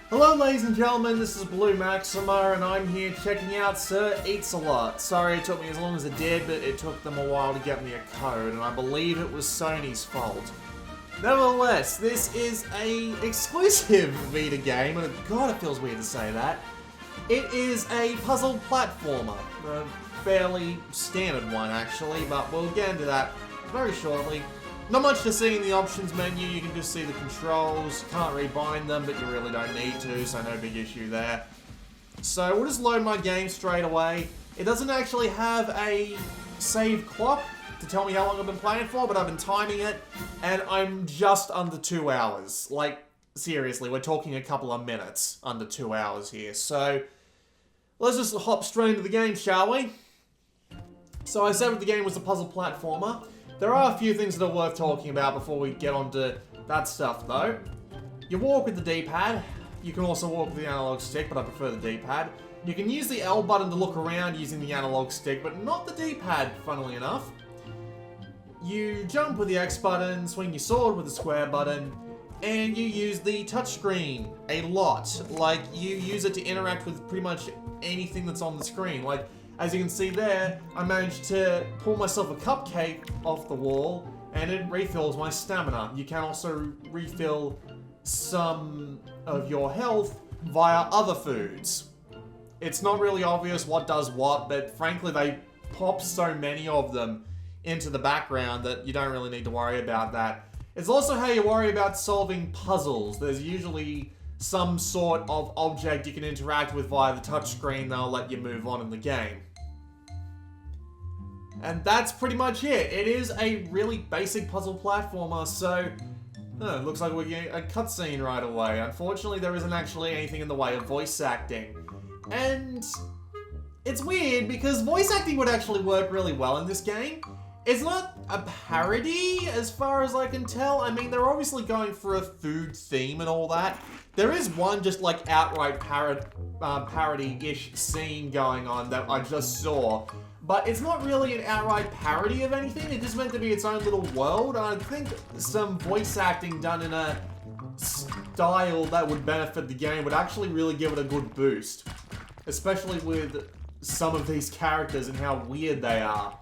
Hello ladies and gentlemen, this is Blue Maxima and I'm here checking out Sir Eatsalot. Sorry it took me as long as it did, but it took them a while to get me a code and I believe it was Sony's fault. Nevertheless, this is a exclusive Vita game, and God, it feels weird to say that. It is a puzzle platformer, a fairly standard one actually, but we'll get into that very shortly. Not much to see in the options menu, you can just see the controls, can't rebind them, but you really don't need to, so no big issue there. So we'll just load my game straight away. It doesn't actually have a save clock to tell me how long I've been playing for, but I've been timing it, and I'm just under 2 hours. Like, seriously, we're talking a couple of minutes under 2 hours here, so let's just hop straight into the game, shall we? So I said the game was a puzzle platformer. There are a few things that are worth talking about before we get on to that stuff, though. You walk with the D-pad. You can also walk with the analog stick, but I prefer the D-pad. You can use the L button to look around using the analog stick, but not the D-pad, funnily enough. You jump with the X button, swing your sword with the square button, and you use the touchscreen a lot. Like, you use it to interact with pretty much anything that's on the screen. Like, as you can see there, I managed to pull myself a cupcake off the wall, and it refills my stamina. You can also refill some of your health via other foods. It's not really obvious what does what, but frankly they pop so many of them into the background that you don't really need to worry about that. It's also how you worry about solving puzzles. There's usually some sort of object you can interact with via the touchscreen that'll let you move on in the game. And that's pretty much it. It is a really basic puzzle platformer, so it looks like we're getting a cutscene right away. Unfortunately, there isn't actually anything in the way of voice acting. And it's weird because voice acting would actually work really well in this game. It's not a parody as far as I can tell. I mean, they're obviously going for a food theme and all that. There is one just like outright parody-ish scene going on that I just saw. But it's not really an outright parody of anything, it's just meant to be its own little world. And I think some voice acting done in a style that would benefit the game would actually really give it a good boost. Especially with some of these characters and how weird they are.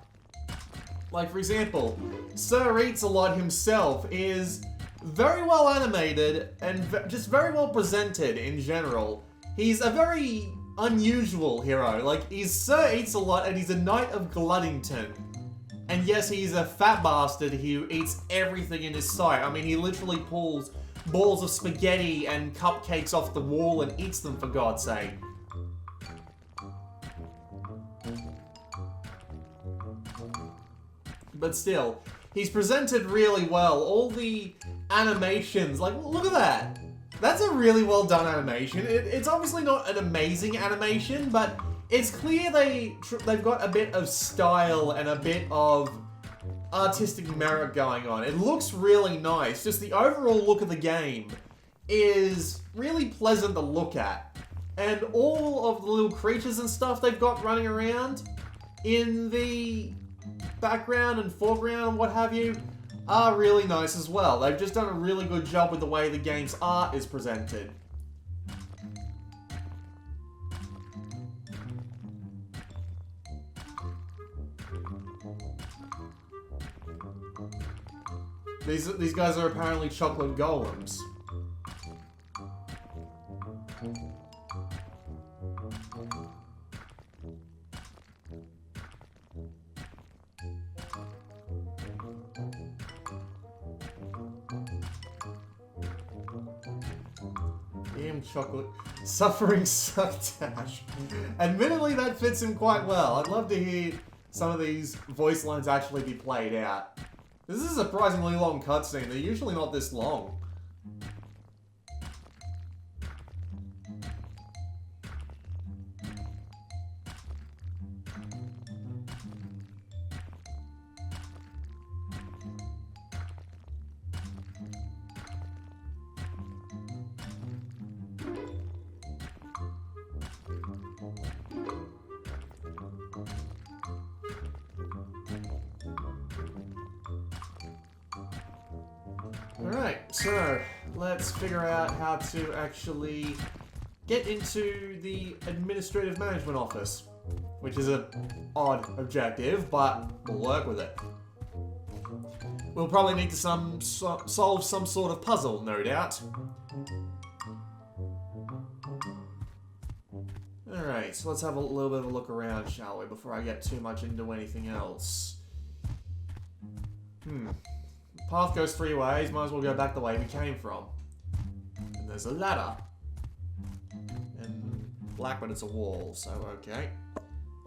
Like, for example, Sir Eatsalot himself is very well animated and just very well presented in general. He's a very unusual hero. Like, he's Sir Eatsalot and he's a Knight of Gluddington. And yes, he's a fat bastard who eats everything in his sight. I mean, he literally pulls balls of spaghetti and cupcakes off the wall and eats them, for God's sake. But still, he's presented really well. All the animations, like, look at that. That's a really well done animation. It's obviously not an amazing animation, but it's clear they've got a bit of style and a bit of artistic merit going on. It looks really nice. Just the overall look of the game is really pleasant to look at. And all of the little creatures and stuff they've got running around in the background and foreground and what have you are really nice as well. They've just done a really good job with the way the game's art is presented. These guys are apparently chocolate golems. Chocolate suffering succotash. Admittedly, that fits him quite well. I'd love to hear some of these voice lines actually be played out. This is a surprisingly long cutscene. They're usually not this long. Alright, so let's figure out how to actually get into the administrative management office, which is an odd objective, but we'll work with it. We'll probably need to solve some sort of puzzle, no doubt. Alright, so let's have a little bit of a look around, shall we, before I get too much into anything else. Path goes 3 ways, might as well go back the way we came from. And there's a ladder. And black, but it's a wall, so okay.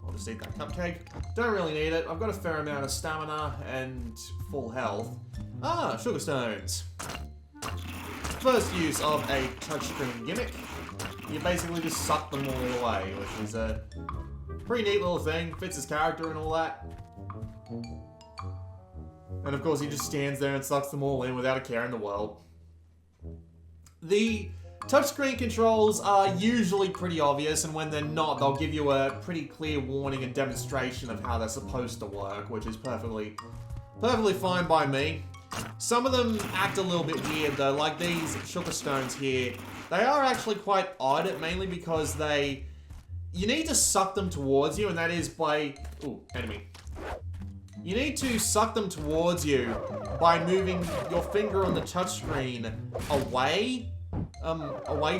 I'll just eat that cupcake. Don't really need it. I've got a fair amount of stamina and full health. Ah, sugar stones. First use of a touchscreen gimmick. You basically just suck them all away, which is a pretty neat little thing. Fits his character and all that. And of course he just stands there and sucks them all in without a care in the world. The touchscreen controls are usually pretty obvious, and when they're not, they'll give you a pretty clear warning and demonstration of how they're supposed to work, which is perfectly fine by me. Some of them act a little bit weird though, like these sugar stones here. They are actually quite odd, mainly because you need to suck them towards you, and that is by... Ooh, enemy. You need to suck them towards you by moving your finger on the touchscreen away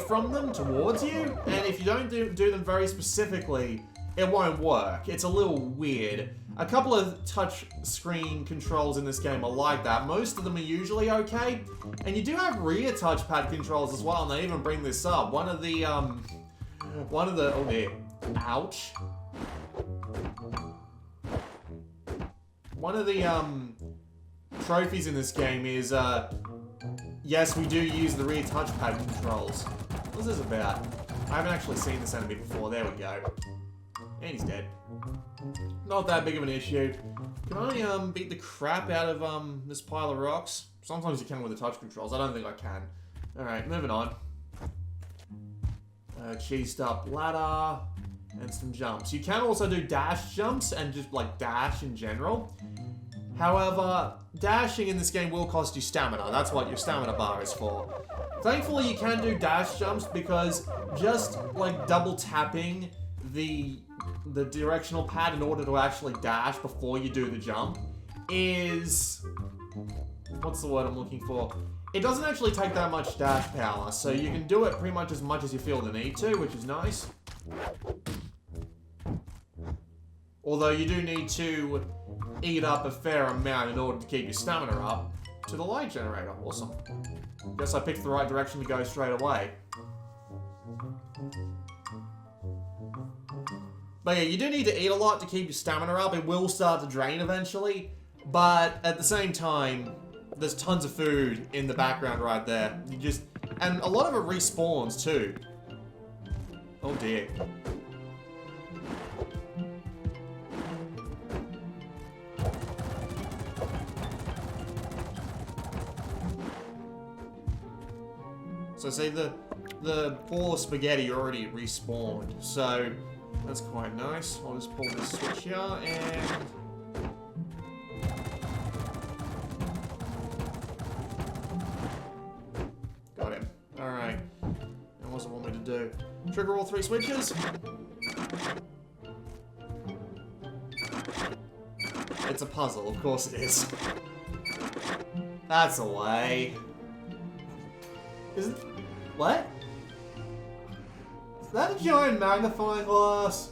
from them, towards you. And if you don't do them very specifically, it won't work. It's a little weird. A couple of touch screen controls in this game are like that. Most of them are usually okay. And you do have rear touchpad controls as well, and they even bring this up. One of the, oh there. Ouch. One of the, trophies in this game is, yes, we do use the rear touchpad controls. What's this about? I haven't actually seen this enemy before. There we go. And he's dead. Not that big of an issue. Can I, beat the crap out of, this pile of rocks? Sometimes you can with the touch controls. I don't think I can. Alright, moving on. Cheesed up ladder. And some jumps. You can also do dash jumps and just, like, dash in general. However, dashing in this game will cost you stamina. That's what your stamina bar is for. Thankfully, you can do dash jumps because just, like, double tapping the directional pad in order to actually dash before you do the jump is... What's the word I'm looking for? It doesn't actually take that much dash power, so you can do it pretty much as you feel the need to, which is nice. Although you do need to eat up a fair amount in order to keep your stamina up to the light generator. Awesome. Guess I picked the right direction to go straight away. But yeah, you do need to eat a lot to keep your stamina up. It will start to drain eventually, but at the same time, there's tons of food in the background right there. And a lot of it respawns too. Oh dear. So see, the ball of spaghetti already respawned, so that's quite nice. I'll just pull this switch here, and... Got him. Alright. And what's it want me to do? Trigger all 3 switches? It's a puzzle, of course it is. That's a way. Isn't... What? Is that a giant magnifying glass?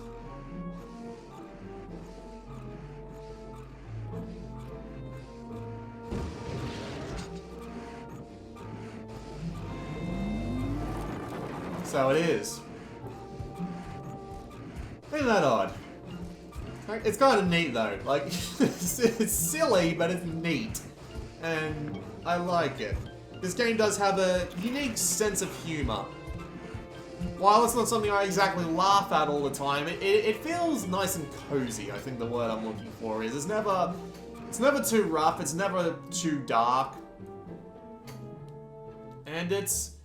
So it is. Isn't that odd? It's kind of neat though. Like, it's silly, but it's neat. And I like it. This game does have a unique sense of humor. While it's not something I exactly laugh at all the time, it feels nice and cozy, I think the word I'm looking for is. It's never too rough, it's never too dark. And it's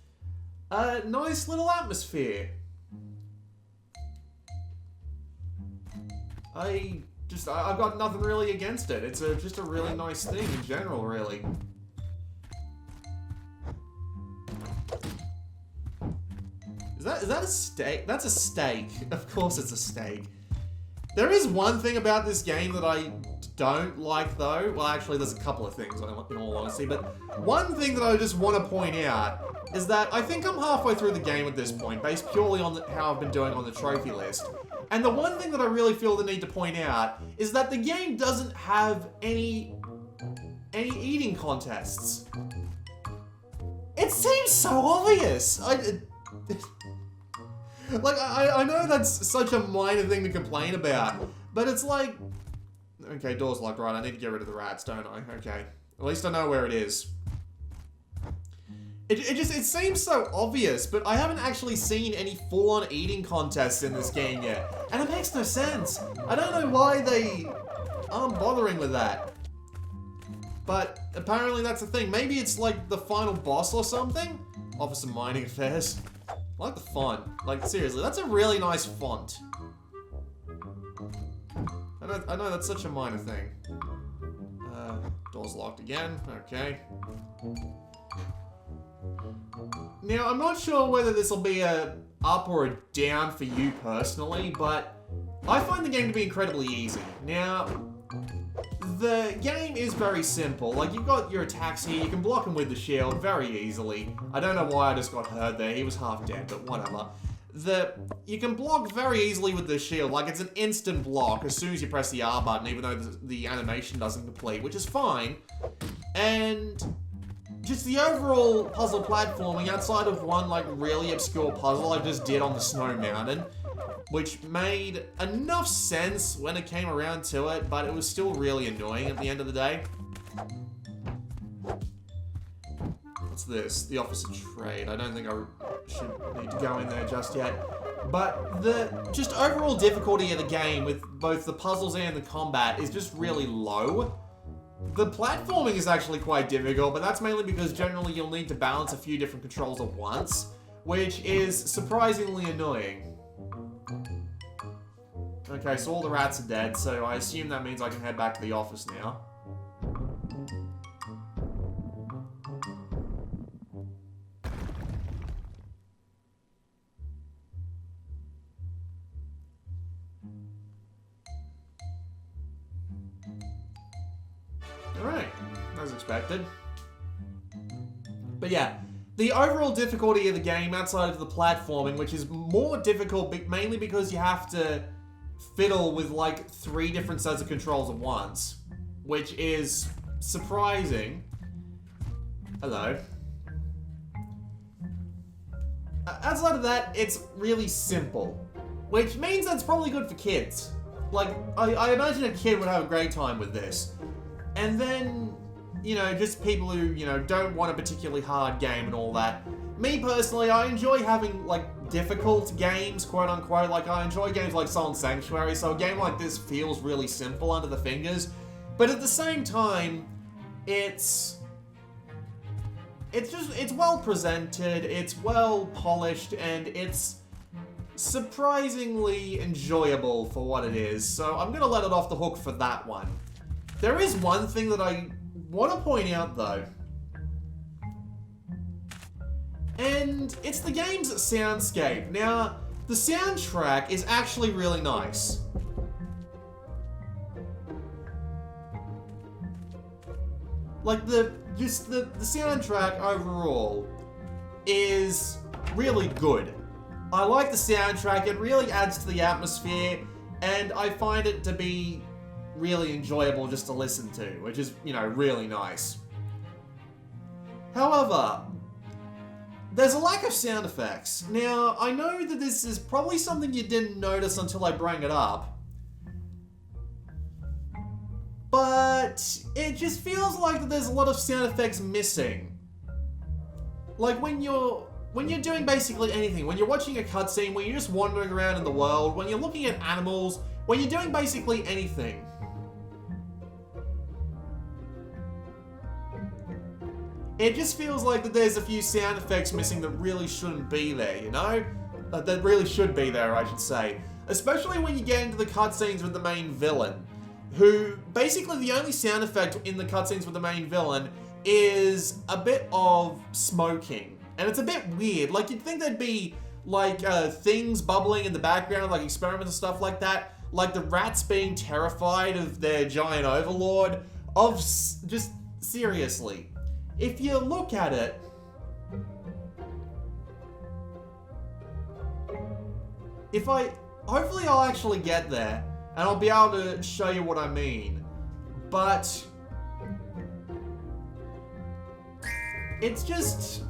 a nice little atmosphere. I've got nothing really against it. It's just a really nice thing in general, really. Is that a steak? That's a steak. Of course it's a steak. There is one thing about this game that I don't like, though. Well, actually, there's a couple of things, in all honesty. But one thing that I just want to point out is that I think I'm halfway through the game at this point, based purely on how I've been doing on the trophy list. And the one thing that I really feel the need to point out is that the game doesn't have any eating contests. It seems so obvious. I know that's such a minor thing to complain about, but it's like, okay, door's locked, right, I need to get rid of the rats, don't I? Okay, at least I know where it is. It seems so obvious, but I haven't actually seen any full-on eating contests in this game yet, and it makes no sense. I don't know why they aren't bothering with that, but apparently that's the thing. Maybe it's like the final boss or something? Office of Mining Affairs. I like the font. Like, seriously, that's a really nice font. I know that's such a minor thing. Door's locked again. Okay. Now, I'm not sure whether this will be a up or a down for you personally, but I find the game to be incredibly easy. Now, the game is very simple. Like, you've got your attacks here, you can block him with the shield very easily. I don't know why I just got hurt there, he was half dead, but whatever. You can block very easily with the shield, like it's an instant block as soon as you press the R button, even though the animation doesn't complete, which is fine. And just the overall puzzle platforming, outside of one like really obscure puzzle I just did on the Snow Mountain, which made enough sense when it came around to it, but it was still really annoying at the end of the day. What's this? The Office of Trade. I don't think I should need to go in there just yet. But the just overall difficulty of the game with both the puzzles and the combat is just really low. The platforming is actually quite difficult, but that's mainly because generally you'll need to balance a few different controls at once, which is surprisingly annoying. Okay, so all the rats are dead, so I assume that means I can head back to the office now. Alright, as expected. But yeah, the overall difficulty of the game outside of the platforming, which is more difficult mainly because you have to fiddle with like 3 different sets of controls at once, which is surprising. Hello. Outside of that, it's really simple, which means that's probably good for kids. Like, I imagine a kid would have a great time with this. And then, you know, just people who, you know, don't want a particularly hard game and all that. Me personally, I enjoy having, like, difficult games, quote unquote. Like, I enjoy games like Soul Sanctuary, so a game like this feels really simple under the fingers. But at the same time, it's well presented, it's well polished, and it's surprisingly enjoyable for what it is. So I'm gonna let it off the hook for that one. There is one thing that I want to point out, though. And it's the game's soundscape. Now, the soundtrack is actually really nice. Like, the soundtrack overall is really good. I like the soundtrack, it really adds to the atmosphere, and I find it to be really enjoyable just to listen to, which is, you know, really nice. However, there's a lack of sound effects. Now, I know that this is probably something you didn't notice until I bring it up, but it just feels like that there's a lot of sound effects missing. Like when you're doing basically anything, when you're watching a cutscene, when you're just wandering around in the world, when you're looking at animals, when you're doing basically anything. It just feels like that there's a few sound effects missing that really shouldn't be there, you know? That really should be there, I should say. Especially when you get into the cutscenes with the main villain, who, basically the only sound effect in the cutscenes with the main villain is a bit of smoking. And it's a bit weird. Like, you'd think there'd be, like things bubbling in the background, like experiments and stuff like that. Like the rats being terrified of their giant overlord. Just seriously, if you look at it, hopefully I'll actually get there and I'll be able to show you what I mean. But it's just,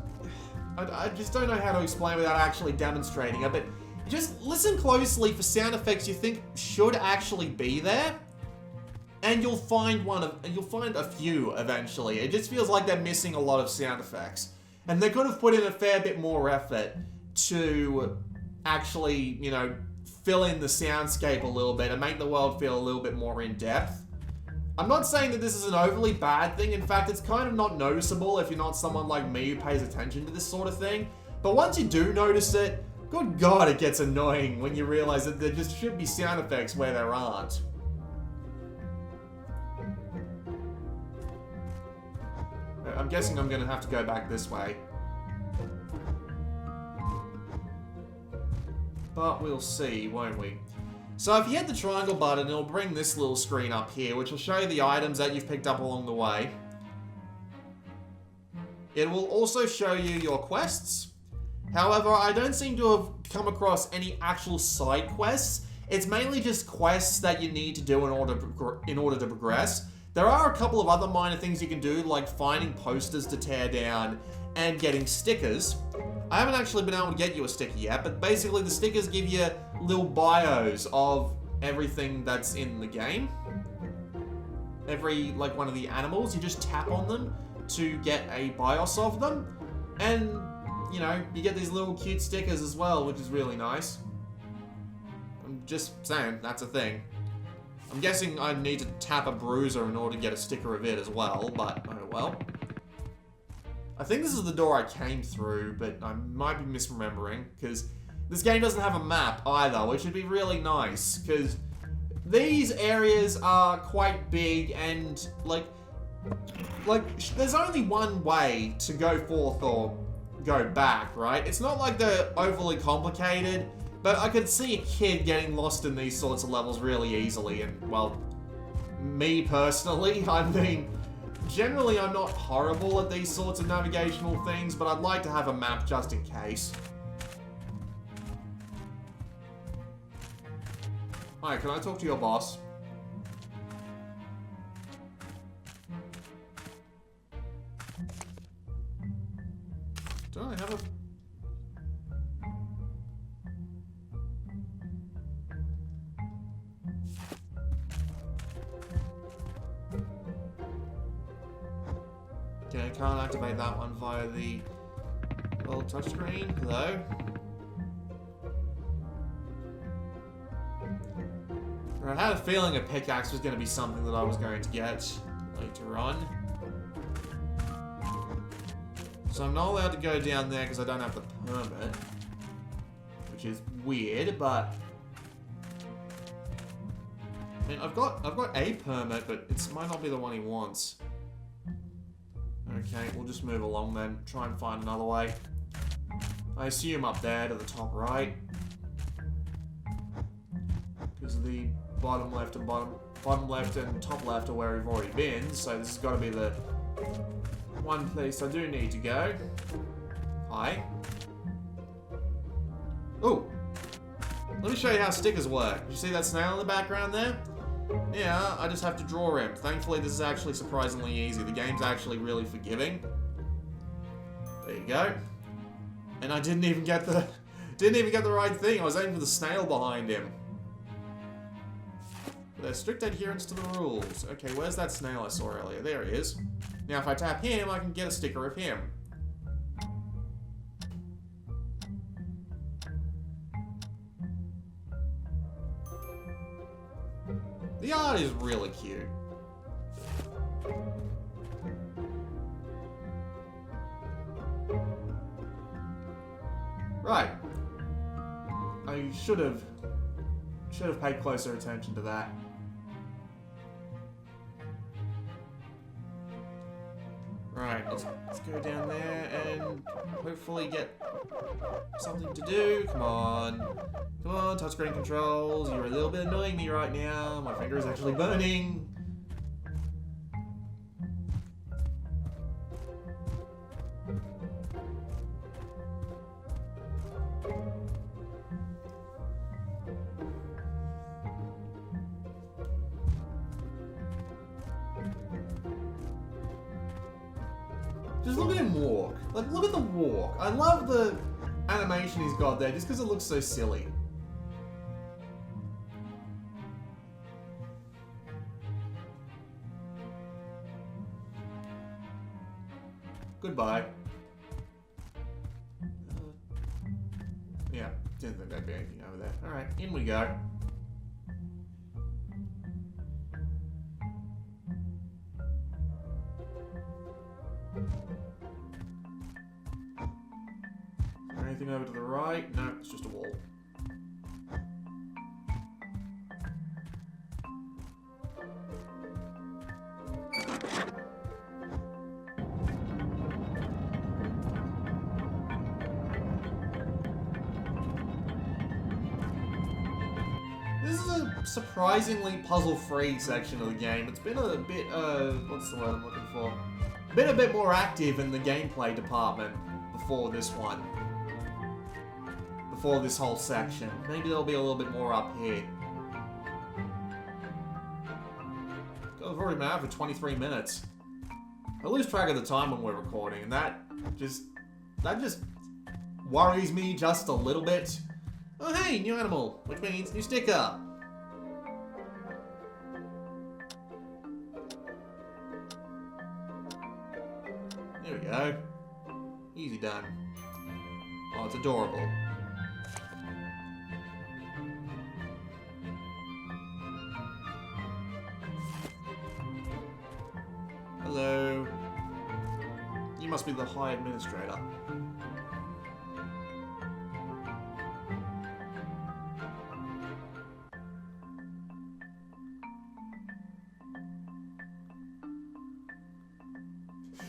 I just don't know how to explain without actually demonstrating it, but just listen closely for sound effects you think should actually be there, and you'll find a few eventually. It just feels like they're missing a lot of sound effects, and they could have put in a fair bit more effort to actually, you know, fill in the soundscape a little bit and make the world feel a little bit more in depth. I'm not saying that this is an overly bad thing. In fact, it's kind of not noticeable if you're not someone like me who pays attention to this sort of thing. But once you do notice it, good God, it gets annoying when you realize that there just should be sound effects where there aren't. I'm guessing I'm going to have to go back this way. But we'll see, won't we? So if you hit the triangle button, it'll bring this little screen up here, which will show you the items that you've picked up along the way. It will also show you your quests. However, I don't seem to have come across any actual side quests. It's mainly just quests that you need to do in order to progress. There are a couple of other minor things you can do, like finding posters to tear down and getting stickers. I haven't actually been able to get you a sticker yet, but basically the stickers give you little bios of everything that's in the game. Every, like, one of the animals, you just tap on them to get a bios of them. And, you know, you get these little cute stickers as well, which is really nice. I'm just saying, that's a thing. I'm guessing I need to tap a bruiser in order to get a sticker of it as well, but oh well. I think this is the door I came through, but I might be misremembering, because this game doesn't have a map either, which would be really nice, because these areas are quite big and, like, there's only one way to go forth or go back, right? It's not like they're overly complicated, but I could see a kid getting lost in these sorts of levels really easily, and, well, me personally, I mean, generally I'm not horrible at these sorts of navigational things, but I'd like to have a map just in case. Hi, can I talk to your boss? Don't I have a... Okay, I can't activate that one via the little touchscreen, though. I had a feeling a pickaxe was going to be something that I was going to get later on. So I'm not allowed to go down there because I don't have the permit. Which is weird, but... I mean, I've got a permit, but it might not be the one he wants. Okay, we'll just move along then. Try and find another way. I assume up there to the top right. Because the bottom left and top left are where we've already been, so this has got to be the one place I do need to go. Hi. Ooh. Let me show you how stickers work. You see that snail in the background there? Yeah, I just have to draw him. Thankfully, this is actually surprisingly easy. The game's actually really forgiving. There you go. And I didn't even get the right thing. I was aiming for the snail behind him. There's strict adherence to the rules. Okay, where's that snail I saw earlier? There he is. Now, if I tap him, I can get a sticker of him. The art is really cute. Right. I should have paid closer attention to that. Right, let's Let's go down there and hopefully get something to do. Come on. Come on, touchscreen controls. You're a little bit annoying me right now. My finger is actually burning. Just look at him walk. Like, look at the walk. I love the animation he's got there just because it looks so silly. Goodbye. Yeah, didn't think there'd be anything over there. Alright, in we go. Anything over to the right? No, it's just a wall. This is a surprisingly puzzle-free section of the game. It's been a bit, what's the word I'm looking for? Been a bit more active in the gameplay department before this one. Before this whole section. Maybe there'll be a little bit more up here. I've already been out for 23 minutes. I lose track of the time when we're recording, and that just worries me just a little bit. Oh hey, new animal, which means new sticker. There we go. Easy done. Oh, it's adorable. Hello. You must be the High Administrator.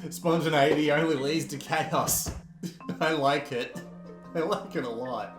Spontaneity only leads to chaos. I like it. I like it a lot.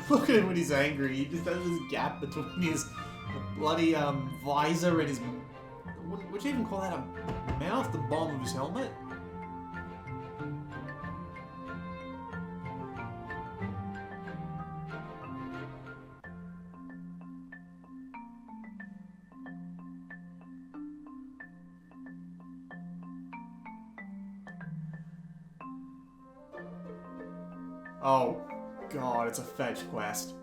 Look at him when he's angry. He just has this gap between his bloody visor and his... Would you even call that a mouth? The bottom of his helmet? Oh. God, it's a fetch quest.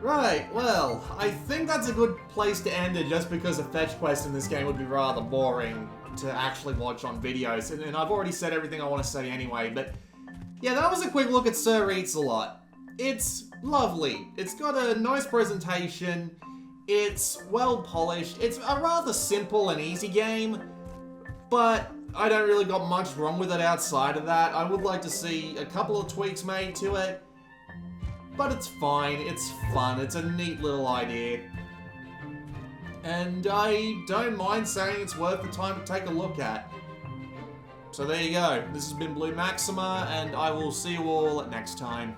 Right, well, I think that's a good place to end it just because a fetch quest in this game would be rather boring to actually watch on videos, and I've already said everything I want to say anyway, but yeah, that was a quick look at Sir Eatsalot. It's lovely. It's got a nice presentation. It's well polished. It's a rather simple and easy game, but I don't really got much wrong with it outside of that. I would like to see a couple of tweaks made to it, but it's fine. It's fun. It's a neat little idea. And I don't mind saying it's worth the time to take a look at. So there you go. This has been Blue Maxima, and I will see you all next time.